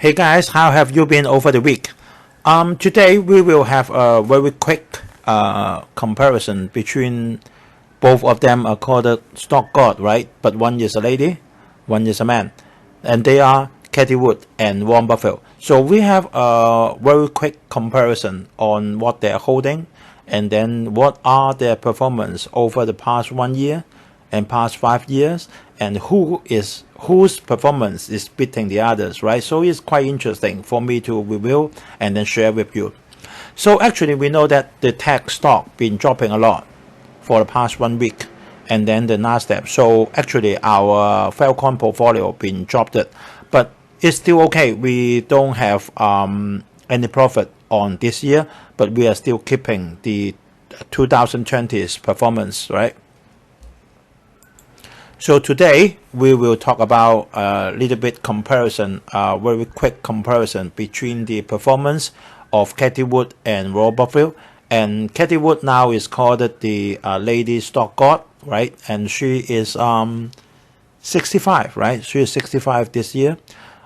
Hey guys, how have you been over the week? Today we will have a very quick comparison between both of them are called stock god, right? But one is a lady, one is a man, and they are Cathie Wood and Warren Buffett. So we have a very quick comparison on what they are holding, and then what are their performance over the past 1 year and past 5 years, and whose performance is beating the others, right? So it's quite interesting for me to review and then share with you. So actually we know that the tech stock been dropping a lot for the past 1 week, and then the Nasdaq. So actually our Falcon portfolio been dropped, but it's still okay. We don't have any profit on this year, but we are still keeping the 2020's performance, right? So today we will talk about a little bit comparison, very quick comparison between the performance of Cathie Wood and Warren Buffett. And Cathie Wood now is called the lady stock god, right? And she is 65, right? She is 65 this year,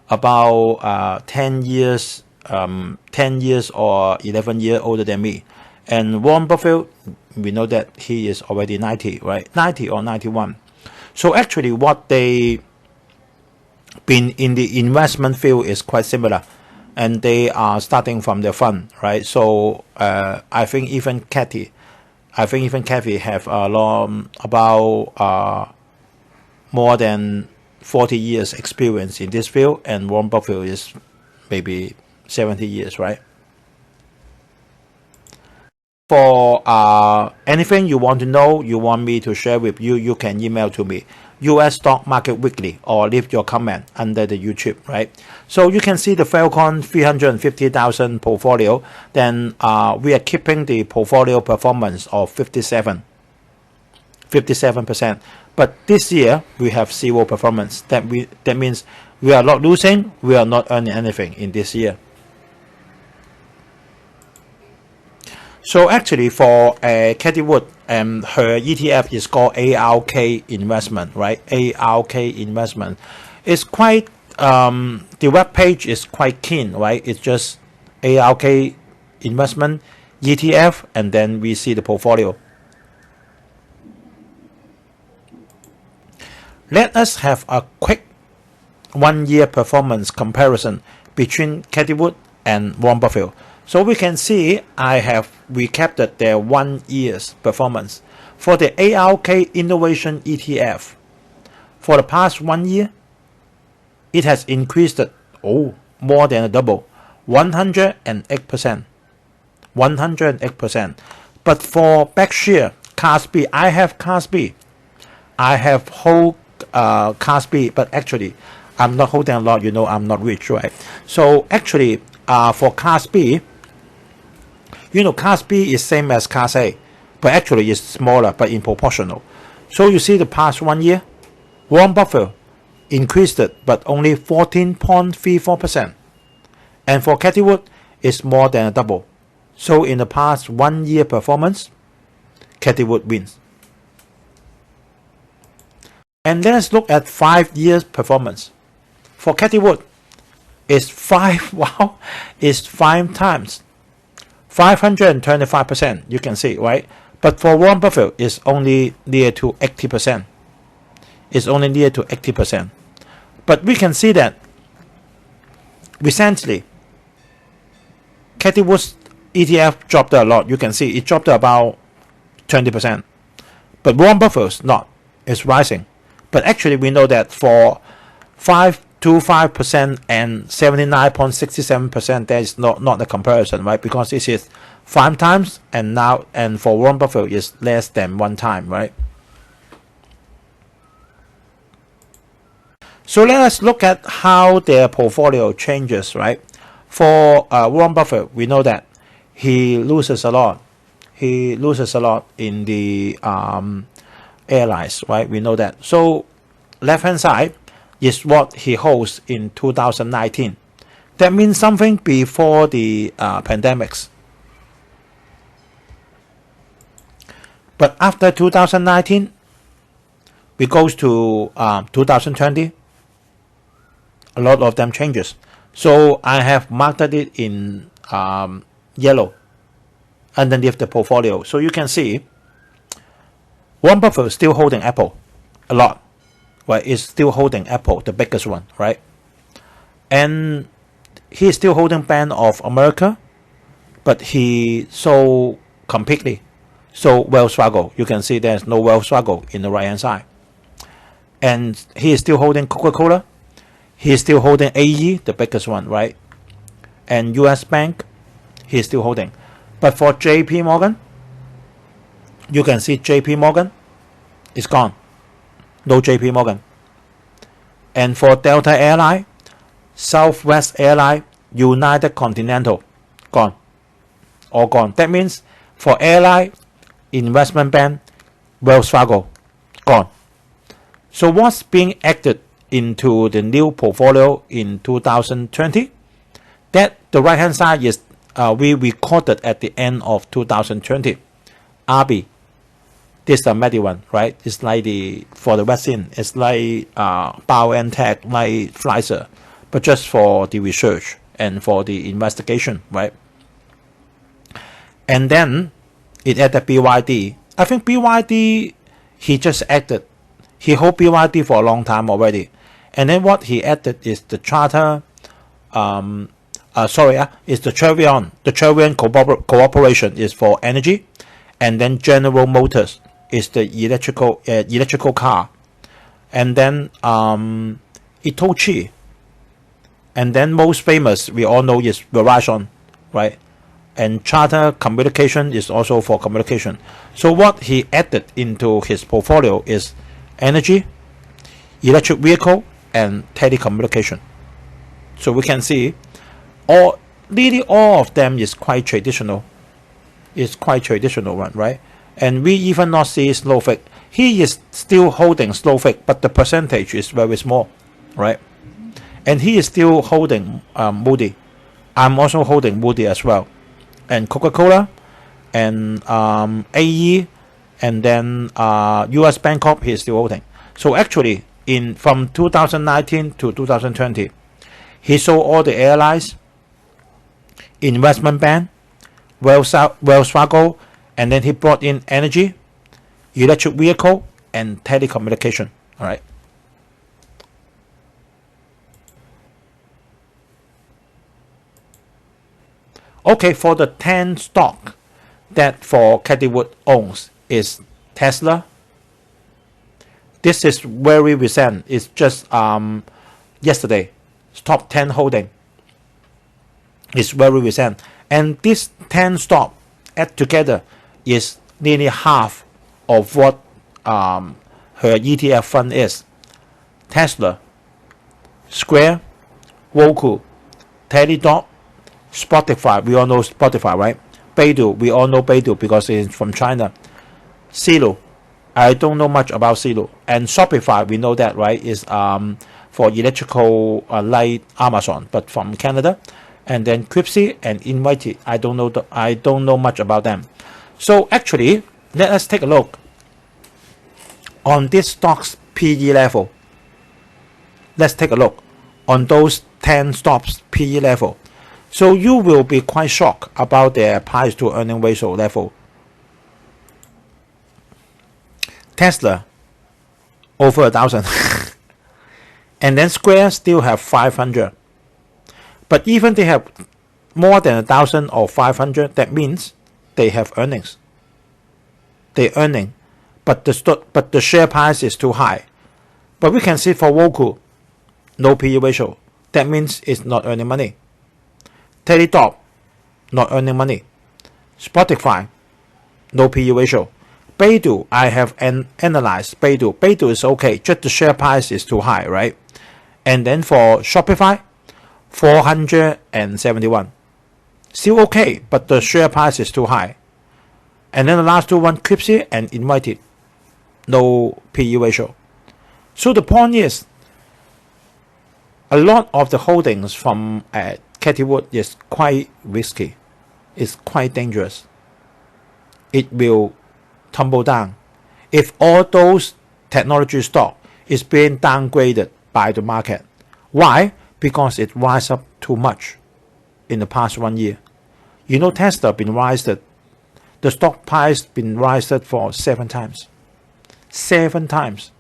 about 10 years or 11 years older than me. And Warren Buffett, we know that he is already 90, right? 90 or 91. So actually what they been in the investment field is quite similar, and they are starting from the fund, right? So I think even Cathie have about more than 40 years experience in this field, and Warren Buffett is maybe 70 years, right? For anything you want to know, you want me to share with you, you can email to me, US Stock Market Weekly, or leave your comment under the YouTube, right? So you can see the Falcon 350,000 portfolio. Then we are keeping the portfolio performance of 57%. But this year we have zero performance. That means we are not losing, we are not earning anything in this year. So actually for Cathie Wood, her ETF is called ARK investment, right? ARK investment. It's quite, the web page is quite keen, right? It's just ARK investment ETF, and then we see the portfolio. Let us have a quick 1 year performance comparison between Cathie Wood and Warren Buffett. So we can see I have recapped their 1 year's performance. For the ARK Innovation ETF, for the past 1 year, it has increased more than a double, 108%. 108%. But for Berkshire, Class B, I have Class B. I have whole Class B, but actually I'm not holding a lot, you know, I'm not rich, right? So actually for Class B, you know, Class B is same as Class A, but actually it's smaller, but in proportional. So you see the past 1 year, Warren Buffett increased it, but only 14.34%. And for Cathie Wood, it's more than a double. So in the past 1 year performance, Cathie Wood wins. And let's look at 5 years performance. For Cathie Wood, it's 5 times. 525%, you can see, right? But for Warren Buffett, it's only near to 80%. It's only near to 80%. But we can see that recently, Cathie Wood's ETF dropped a lot. You can see it dropped about 20%. But Warren Buffett's not. It's rising. But actually, we know that for 5.25% and 79.67%, there is not a comparison, right? Because this is 5 times, and for Warren Buffett is less than 1 time, right? So let us look at how their portfolio changes, right? For Warren Buffett, we know that he loses a lot. He loses a lot in the airlines, right? We know that. So left-hand side is what he holds in 2019. That means something before the pandemics. But after 2019, we goes to 2020. A lot of them changes. So I have marked it in yellow underneath the portfolio. So you can see Warren Buffett is still holding Apple a lot, right? Is still holding Apple, the biggest one, right? And he is still holding Bank of America, but he sold completely. So Wells Fargo, you can see there's no Wells Fargo in the right hand side. And he is still holding Coca-Cola. He is still holding AE, the biggest one, right? And US Bank, he is still holding. But for JP Morgan, you can see JP Morgan is gone. No JP Morgan. And for Delta Airline, Southwest Airline, United Continental, gone. All gone. That means for airline, investment bank, Wells Fargo, gone. So what's being added into the new portfolio in 2020? That the right hand side is we recorded at the end of 2020. RB, this is the medical one, right? It's like for the vaccine, it's like BioNTech, like Pfizer, but just for the research and for the investigation, right? And then it added BYD. I think BYD, he just added. He hold BYD for a long time already. And then what he added is the charter, is the Chevron. The Chevron cooperation is for energy. And then General Motors is the electrical car. And then Itochi. And then most famous, we all know, is Verizon, right? And Charter Communication is also for communication. So what he added into his portfolio is energy, electric vehicle, and telecommunication. So we can see nearly all of them is quite traditional. It's quite traditional one, right? And we even not see Snowflake. He is still holding Snowflake, but the percentage is very small, right? And he is still holding Moody. I'm also holding Moody as well. And Coca-Cola, and AE, and then US Bancorp, he is still holding. So actually, from 2019 to 2020, he sold all the airlines, investment bank, Wells Fargo, and then he brought in energy, electric vehicle, and telecommunication. All right. Okay, for the 10 stock that for Cathie Wood owns is Tesla. This is very recent. It's just yesterday. Top 10 holding. It's very recent. And this 10 stock add together is nearly half of what her ETF fund is. Tesla, Square, Roku, Teladoc, Spotify, we all know Spotify, right? Baidu, we all know Baidu because it's from China. Zillow, I don't know much about Zillow. And Shopify, we know that, right? Is for electrical like Amazon, but from Canada. And then Cathie and Invited, I don't know much about them. So actually, let us take a look on this stock's PE level. Let's take a look on those 10 stocks PE level. So you will be quite shocked about their price to earning ratio level. Tesla, over 1,000. And then Square still have 500. But even they have more than 1,000 or 500, that means they have earnings. They earning, but the share price is too high. But we can see for Roku, no PE ratio. That means it's not earning money. Teladoc, not earning money. Spotify, no PE ratio. Baidu, I have analyzed Baidu. Baidu is okay, just the share price is too high, right? And then for Shopify, 471. Still okay, but the share price is too high. And then the last two one, Cathie and Invited, no PE ratio. So the point is, a lot of the holdings from Cathie Wood is quite risky. It's quite dangerous. It will tumble down if all those technology stock is being downgraded by the market. Why? Because it rises up too much in the past 1 year. You know, Tesla been raised, the stock price been raised for 7 times. 7 times.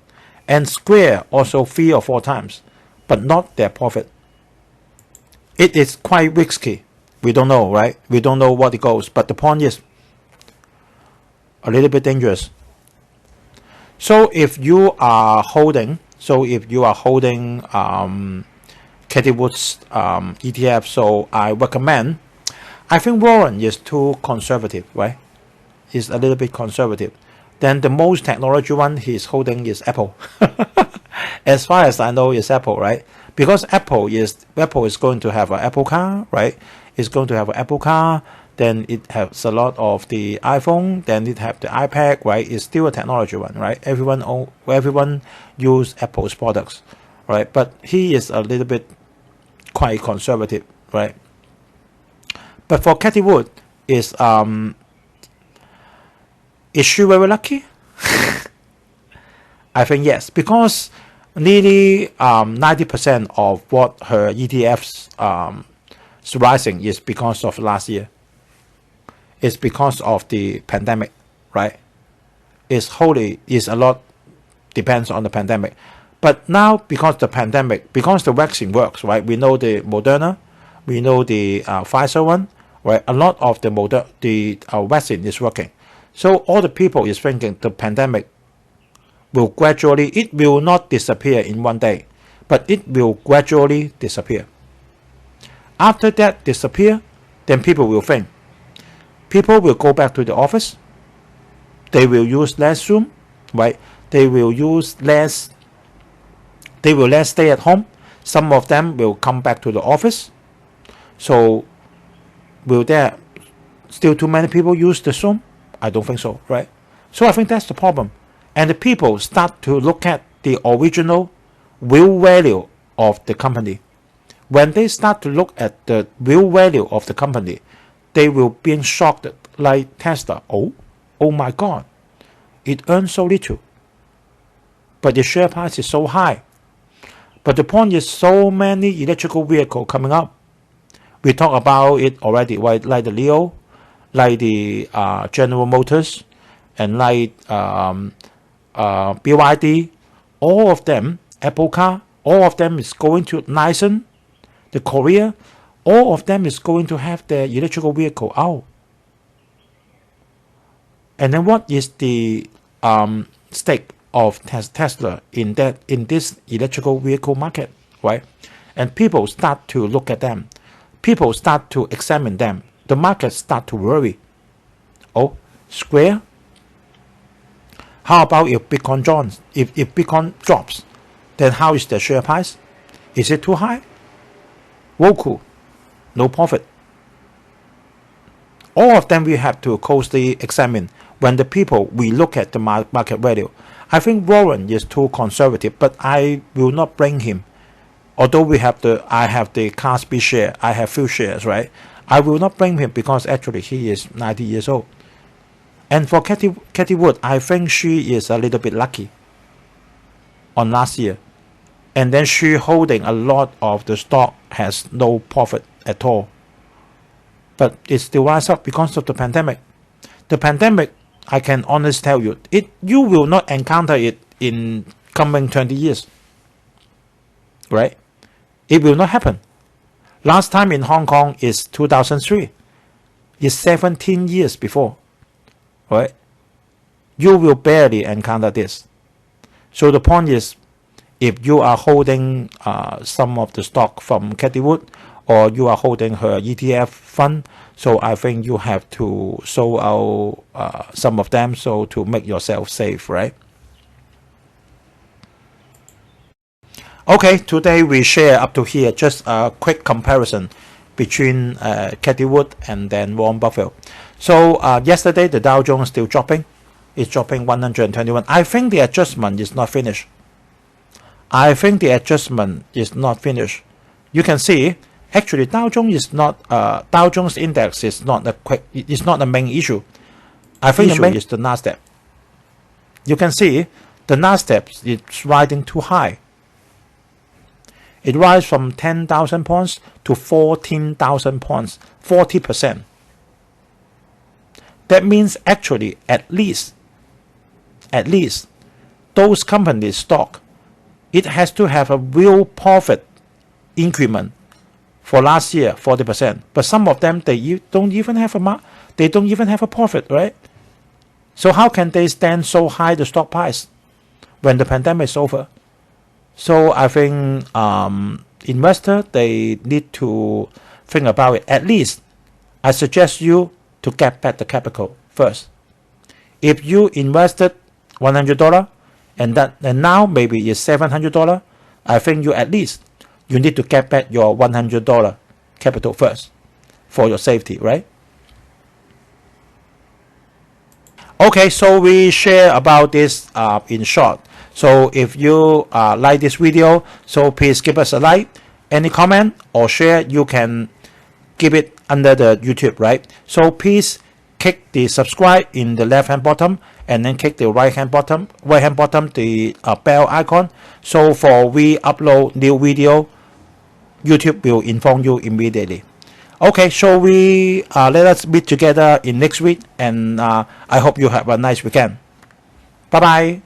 And Square also 3 or 4 times, but not their profit. It is quite risky. We don't know, right? We don't know what it goes, but the point is a little bit dangerous. So if you are holding, Cathie Wood's ETF, so I recommend. I think Warren is too conservative, right? He's a little bit conservative. Then the most technology one he's holding is Apple. As far as I know, is Apple, right? Because Apple is going to have an Apple Car, right? It's going to have an Apple Car. Then it has a lot of the iPhone. Then it have the iPad, right? It's still a technology one, right? Everyone use Apple's products, right? But he is a little bit quite conservative, right? But for Cathie Wood, is she very lucky? I think yes, because nearly 90% of what her ETFs is rising is because of last year. It's because of the pandemic, right? It's a lot depends on the pandemic. But now because the vaccine works, right? We know the Moderna, we know the Pfizer one, right? A lot of the vaccine is working. So all the people is thinking the pandemic will it will not disappear in 1 day, but it will gradually disappear. After that disappear, then people will think. People will go back to the office. They will use less Zoom, right? They will less stay at home. Some of them will come back to the office. So will there still too many people use the Zoom? I don't think so, right? So I think that's the problem. And the people start to look at the original real value of the company. When they start to look at the real value of the company, they will be shocked, like Tesla. Oh my God, it earns so little, but the share price is so high. But the point is, so many electrical vehicles coming up. We talked about it already, right? Like the Leo, like the General Motors, and like BYD, all of them, Apple Car, all of them is going to Nissan, the Korea, all of them is going to have their electrical vehicle out. And then what is the stake of Tesla in this electrical vehicle market, right? And people start to look at them. People start to examine them. The market start to worry. Oh, Square? How about if Bitcoin drops? Then how is the share price? Is it too high? Roku, no profit. All of them we have to closely examine when we look at the market value. I think Warren is too conservative, but I will not blame him. Although I have the Class B share, I have few shares, right? I will not blame him because actually he is 90 years old. And for Cathie Wood, I think she is a little bit lucky on last year. And then she holding a lot of the stock has no profit at all. But it still rise up because of the pandemic. The pandemic, I can honestly tell you, you will not encounter it in coming 20 years. Right? It will not happen. Last time in Hong Kong is 2003. It's 17 years before. Right? You will barely encounter this. So the point is, if you are holding some of the stock from Cathie Wood, or you are holding her ETF fund, so I think you have to sold out some of them so to make yourself safe, right? Okay, today we share up to here, just a quick comparison between Cathie Wood and then Warren Buffett. So yesterday the Dow Jones still dropping. It's dropping 121. I think the adjustment is not finished. You can see, actually Dow Jones index is not the main issue. I think the main issue is the Nasdaq. You can see the Nasdaq is riding too high. It rise from 10,000 points to 14,000 points, 40%. That means actually at least those companies' stock, it has to have a real profit increment for last year, 40%. But some of them, they don't even have a profit, right? So how can they stand so high the stock price when the pandemic is over? So I think investor, they need to think about it. At least I suggest you to get back the capital first. If you invested $100 and now maybe it's $700, I think you need to get back your $100 capital first for your safety, right? Okay, so we share about this in short. So if you like this video, so please give us a like. Any comment or share, you can give it under the YouTube, right? So please click the subscribe in the left hand bottom and then click the right hand bottom the bell icon. So for we upload new video, YouTube will inform you immediately. Okay, so we let us meet together in next week, and I hope you have a nice weekend. Bye bye.